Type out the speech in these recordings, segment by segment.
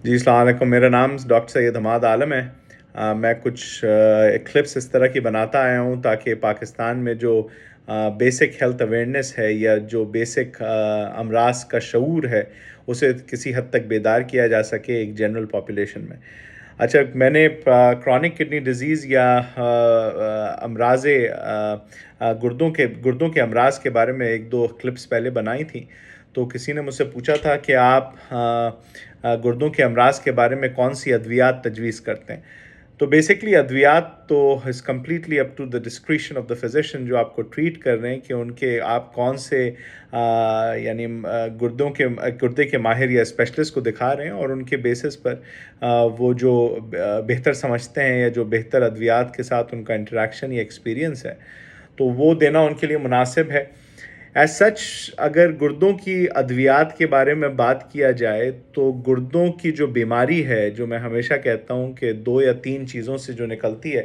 جی السلام علیکم، میرا نام ڈاکٹر سید حماد عالم ہے۔ میں کچھ کلپس اس طرح کی بناتا آیا ہوں تاکہ پاکستان میں جو بیسک ہیلتھ اویئرنیس ہے یا جو بیسک امراض کا شعور ہے اسے کسی حد تک بیدار کیا جا سکے ایک جنرل پاپولیشن میں۔ اچھا، میں نے کرونک کڈنی ڈیزیز یا امراض گردوں کے امراض کے بارے میں ایک دو کلپس پہلے بنائی تھیں، تو کسی نے مجھ سے پوچھا تھا کہ آپ گردوں کے امراض کے بارے میں کون سی ادویات تجویز کرتے ہیں۔ تو بیسکلی ادویات تو is completely up to the discretion of the physician جو آپ کو ٹریٹ کر رہے ہیں کہ ان کے آپ کون سے یعنی گردے کے ماہر یا اسپیشلسٹ کو دکھا رہے ہیں، اور ان کے بیسس پر وہ جو بہتر سمجھتے ہیں یا جو بہتر ادویات کے ساتھ ان کا انٹریکشن یا ایکسپیرینس ہے تو وہ دینا ان کے لیے مناسب ہے۔ ایز سچ اگر گردوں کی ادویات کے بارے میں بات کیا جائے تو گردوں کی جو بیماری ہے، جو میں ہمیشہ کہتا ہوں کہ 2 یا 3 چیزوں سے جو نکلتی ہے،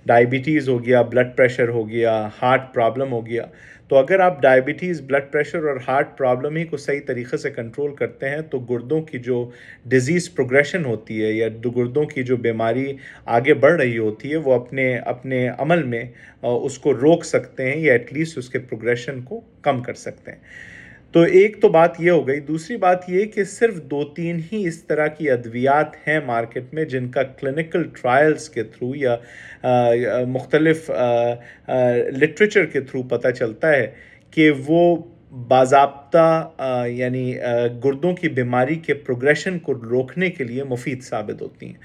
ڈائبٹیز ہو گیا، بلڈ پریشر ہو گیا، ہارٹ پرابلم ہو گیا، تو اگر آپ ڈائبٹیز، بلڈ پریشر اور ہارٹ پرابلم ہی کو صحیح طریقے سے کنٹرول کرتے ہیں تو گردوں کی جو ڈیزیز پروگریشن ہوتی ہے یا گردوں کی جو بیماری آگے بڑھ رہی ہوتی ہے وہ اپنے عمل میں اس کو روک سکتے ہیں یا ایٹ لیسٹ اس کے پروگریشن کو کم کر سکتے ہیں۔ تو ایک تو بات یہ ہو گئی۔ دوسری بات یہ کہ صرف 2-3 ہی اس طرح کی ادویات ہیں مارکیٹ میں جن کا کلینکل ٹرائلز کے تھرو یا مختلف لٹریچر کے تھرو پتہ چلتا ہے کہ وہ باضابطہ یعنی گردوں کی بیماری کے پروگریشن کو روکنے کے لیے مفید ثابت ہوتی ہیں۔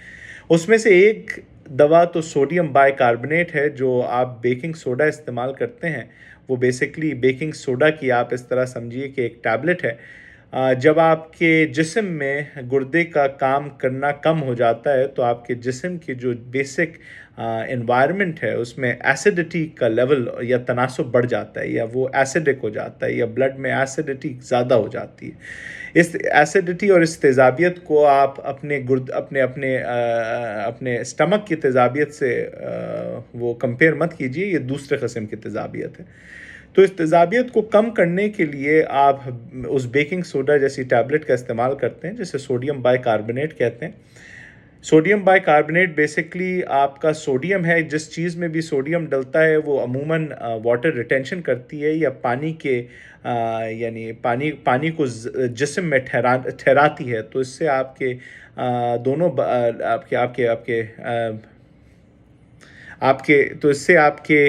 اس میں سے ایک دوا تو سوڈیم بائی کاربونیٹ ہے جو آپ بیکنگ سوڈا استعمال کرتے ہیں۔ وہ بیسکلی بیکنگ سوڈا کی آپ اس طرح سمجھیے کہ ایک ٹیبلٹ ہے۔ جب آپ کے جسم میں گردے کا کام کرنا کم ہو جاتا ہے تو آپ کے جسم کی جو بیسک انوائرمنٹ ہے اس میں ایسیڈیٹی کا لیول یا تناسب بڑھ جاتا ہے یا وہ ایسیڈک ہو جاتا ہے یا بلڈ میں ایسیڈیٹی زیادہ ہو جاتی ہے۔ اس ایسیڈیٹی اور اس تیزابیت کو آپ اپنے اسٹمک کی تیزابیت سے وہ کمپیئر مت کیجیے، یہ دوسرے قسم کی تیزابیت ہے۔ تو اس تیزابیت کو کم کرنے کے لیے آپ اس بیکنگ سوڈا جیسی ٹیبلٹ کا استعمال کرتے ہیں جسے سوڈیم بائی کاربونیٹ کہتے ہیں۔ سوڈیم بائی کاربونیٹ بیسکلی آپ کا سوڈیم ہے، جس چیز میں بھی سوڈیم ڈلتا ہے وہ عموماً واٹر ریٹینشن کرتی ہے یا پانی کے یعنی پانی کو جسم میں ٹھہراتی ہے، تو اس سے آپ کے دونوں تو اس سے آپ کے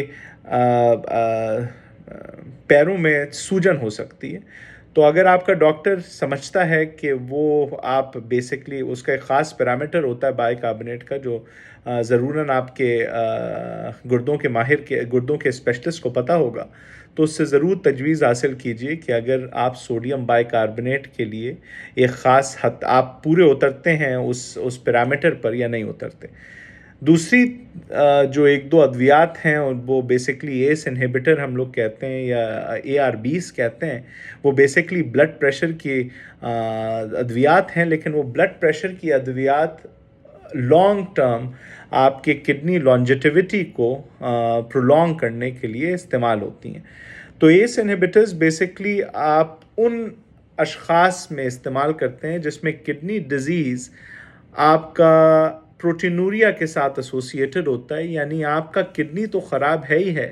پیروں میں سوجن ہو سکتی ہے۔ تو اگر آپ کا ڈاکٹر سمجھتا ہے کہ وہ آپ بیسکلی اس کا ایک خاص پیرامیٹر ہوتا ہے بائی کاربونیٹ کا جو ضروراً آپ کے گردوں کے اسپیشلسٹ کو پتہ ہوگا، تو اس سے ضرور تجویز حاصل کیجیے کہ اگر آپ سوڈیم بائی کاربونیٹ کے لیے ایک خاص حد آپ پورے اترتے ہیں اس پیرامیٹر پر یا نہیں اترتے۔ دوسری جو ایک دو ادویات ہیں وہ بیسکلی ایس انہیبیٹر ہم لوگ کہتے ہیں یا ARBs کہتے ہیں۔ وہ بیسکلی بلڈ پریشر کی ادویات ہیں، لیکن وہ بلڈ پریشر کی ادویات لانگ ٹرم آپ کے کڈنی لانجیٹیوٹی کو پرولونگ کرنے کے لیے استعمال ہوتی ہیں۔ تو ایس انہیبیٹرز بیسکلی آپ ان اشخاص میں استعمال کرتے ہیں جس میں کڈنی ڈیزیز آپ کا پروٹینوریا کے ساتھ ایسوسیٹڈ ہوتا ہے، یعنی آپ کا کڈنی تو خراب ہے ہی ہے،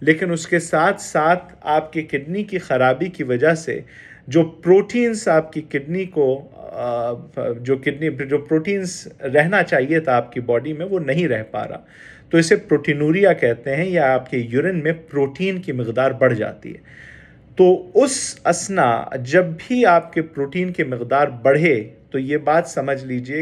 لیکن اس کے ساتھ ساتھ آپ کی کڈنی کی خرابی کی وجہ سے جو پروٹینز آپ کی کڈنی کو جو پروٹینز رہنا چاہیے تھا آپ کی باڈی میں وہ نہیں رہ پا رہا، تو اسے پروٹینوریا کہتے ہیں یا آپ کے یورین میں پروٹین کی مقدار بڑھ جاتی ہے۔ تو اس اثنا جب بھی آپ کے پروٹین کی مقدار بڑھے تو یہ بات سمجھ لیجئے